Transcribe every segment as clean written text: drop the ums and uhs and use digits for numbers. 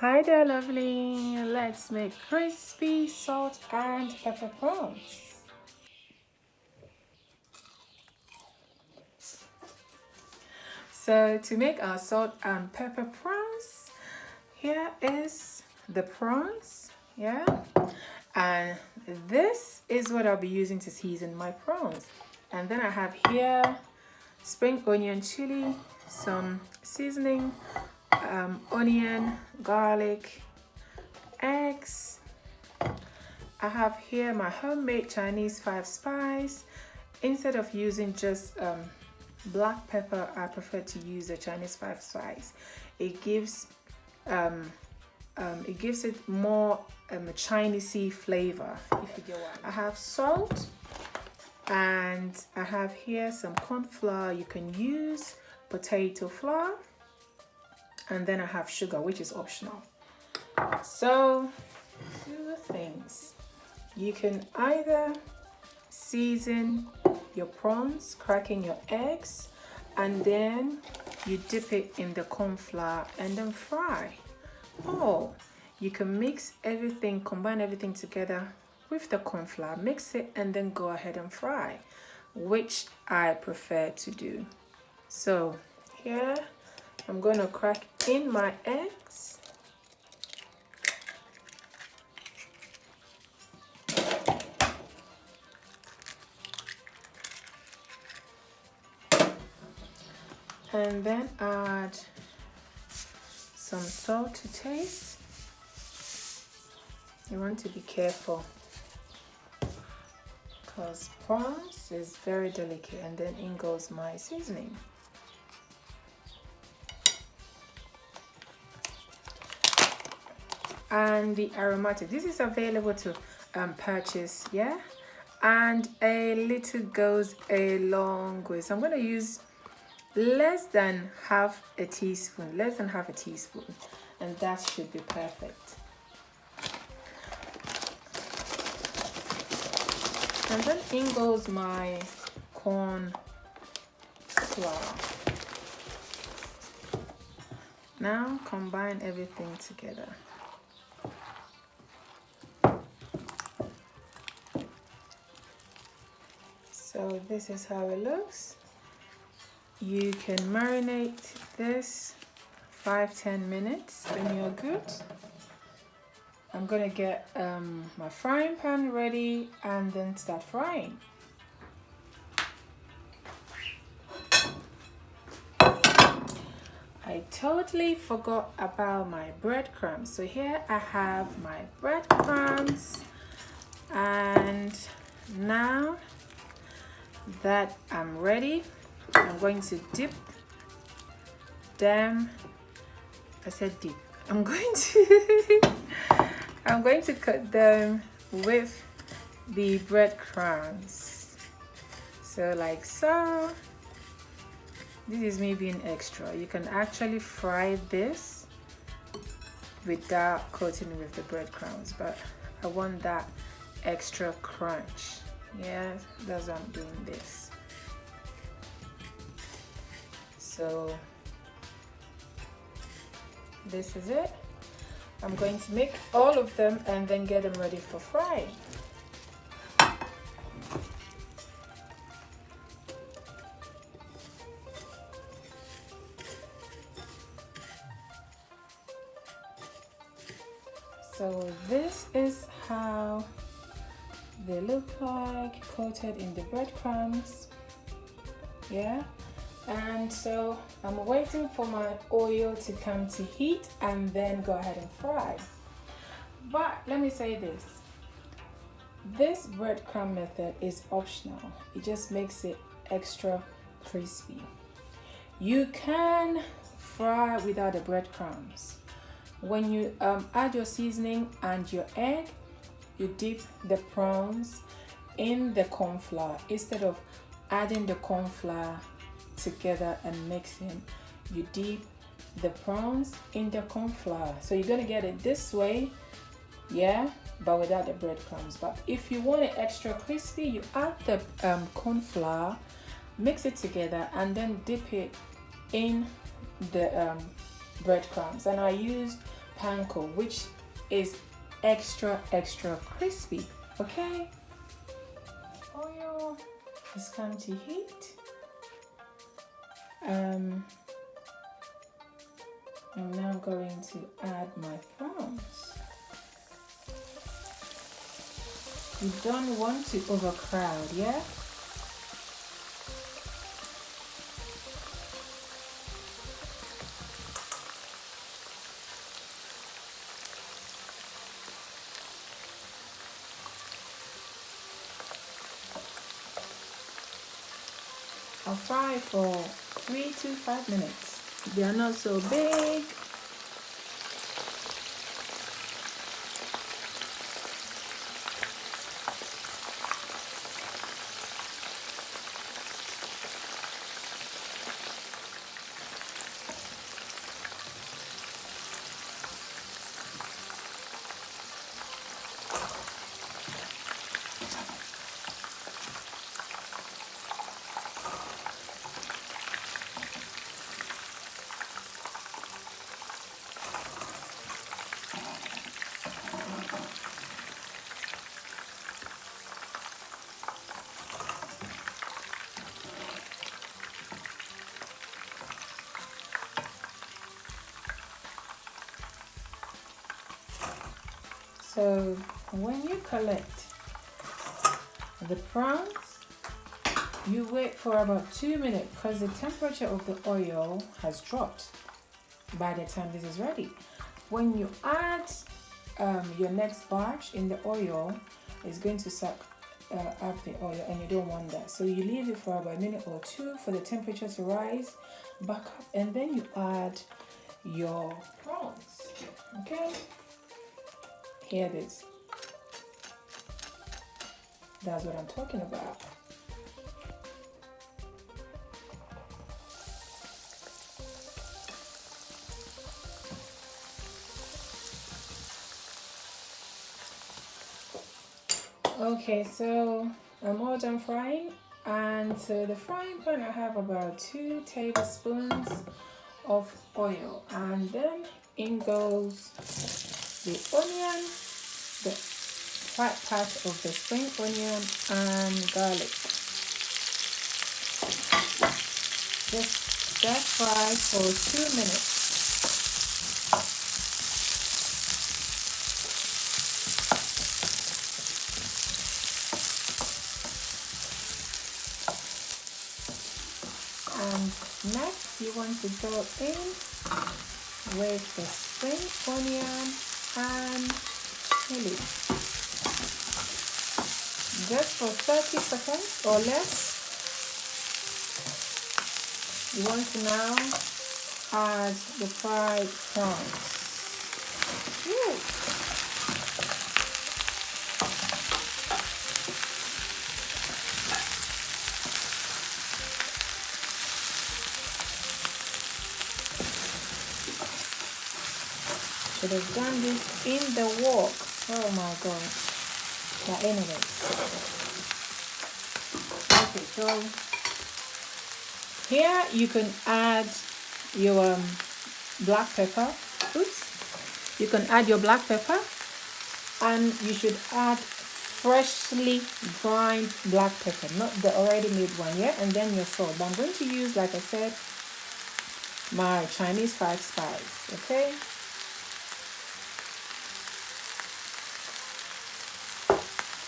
Hi there, lovely. Let's make crispy salt and pepper prawns. So to make our salt and pepper prawns, here is the prawns, yeah? And this is what I'll be using to season my prawns. And then I have here spring onion chili, some seasoning, onion, garlic, eggs. I have here my homemade Chinese 5 spice. Instead of using just black pepper, I prefer to use the Chinese 5 spice. It gives it more a Chinese flavor, if you get what I have salt, and I have here some corn flour. You can use potato flour, and then I have sugar, which is optional. So 2 things. You can either season your prawns, cracking your eggs, and then you dip it in the corn flour and then fry. Or you can mix everything, combine everything together with the corn flour, mix it, and then go ahead and fry, which I prefer to do. So here I'm going to crack in my eggs. And then add some salt to taste. You want to be careful because prawns is very delicate. And then in goes my seasoning. And the aromatic. This is available to purchase, yeah? And a little goes a long way. So I'm going to use less than half a teaspoon, and that should be perfect. And then in goes my corn flour. Now combine everything together. So this is how it looks. You can marinate this 5-10 minutes when you're good. I'm gonna get my frying pan ready and then start frying. I totally forgot about my breadcrumbs. So here I have my breadcrumbs, and now that I'm ready, I'm going to dip them. I said dip. I'm going to cut them with the breadcrumbs. So like so. This is me being extra. You can actually fry this without coating with the breadcrumbs, but I want that extra crunch. Yeah, that's why I'm doing this. So this is it. I'm going to make all of them and then get them ready for frying. So this is how they look like, coated in the breadcrumbs. Yeah. And so I'm waiting for my oil to come to heat and then go ahead and fry. But let me say this breadcrumb method is optional. It just makes it extra crispy. You can fry without the breadcrumbs. When you add your seasoning and your egg, you dip the prawns in the corn flour. Instead of adding the corn flour together and mixing, you dip the prawns in the corn flour. So you're gonna get it this way, yeah, but without the breadcrumbs. But if you want it extra crispy, you add the corn flour, mix it together, and then dip it in the breadcrumbs. And I used panko, which is extra crispy. Okay, oil is come to heat. I'm now going to add my prawns. You don't want to overcrowd, yeah? I'll fry for 3 to 5 minutes. They are not so big. So when you collect the prawns, you wait for about 2 minutes because the temperature of the oil has dropped by the time this is ready. When you add your next batch in the oil, it's going to suck up the oil, and you don't want that. So you leave it for about a minute or two for the temperature to rise back up, and then you add your prawns. Okay, here it is. That's what I'm talking about. Okay, so I'm all done frying, and so the frying pan, I have about 2 tablespoons of oil, and then in goes the onion, the white part of the spring onion, and garlic. Just stir fry for 2 minutes. And next you want to go in with the spring onion and chili. Just for 30 seconds or less. You want to now add the fried prawns. Woo. Should have done this in the wok. Oh my god. But anyway. Okay, so here you can add your black pepper. Oops. You can add your black pepper, and you should add freshly ground black pepper, not the already made one, yeah? And then your salt. But I'm going to use, like I said, my Chinese 5 spice, okay?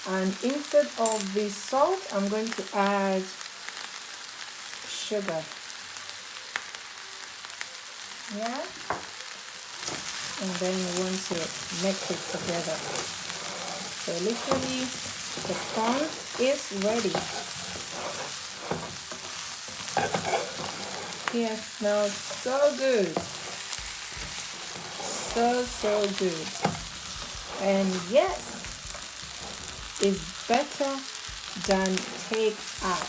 And instead of the salt, I'm going to add sugar. Yeah? And then you want to mix it together. So literally, the corn is ready. It smells so good. So good. And yes, it's better than take out.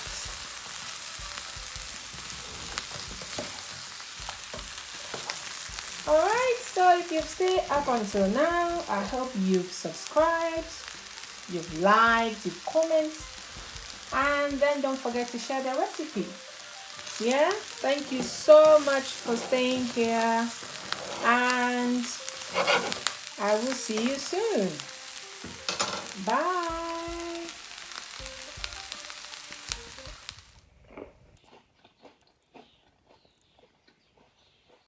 Alright, so if you've stayed up until now, I hope you've subscribed, you've liked, you've commented, and then don't forget to share the recipe. Yeah, thank you so much for staying here, and I will see you soon.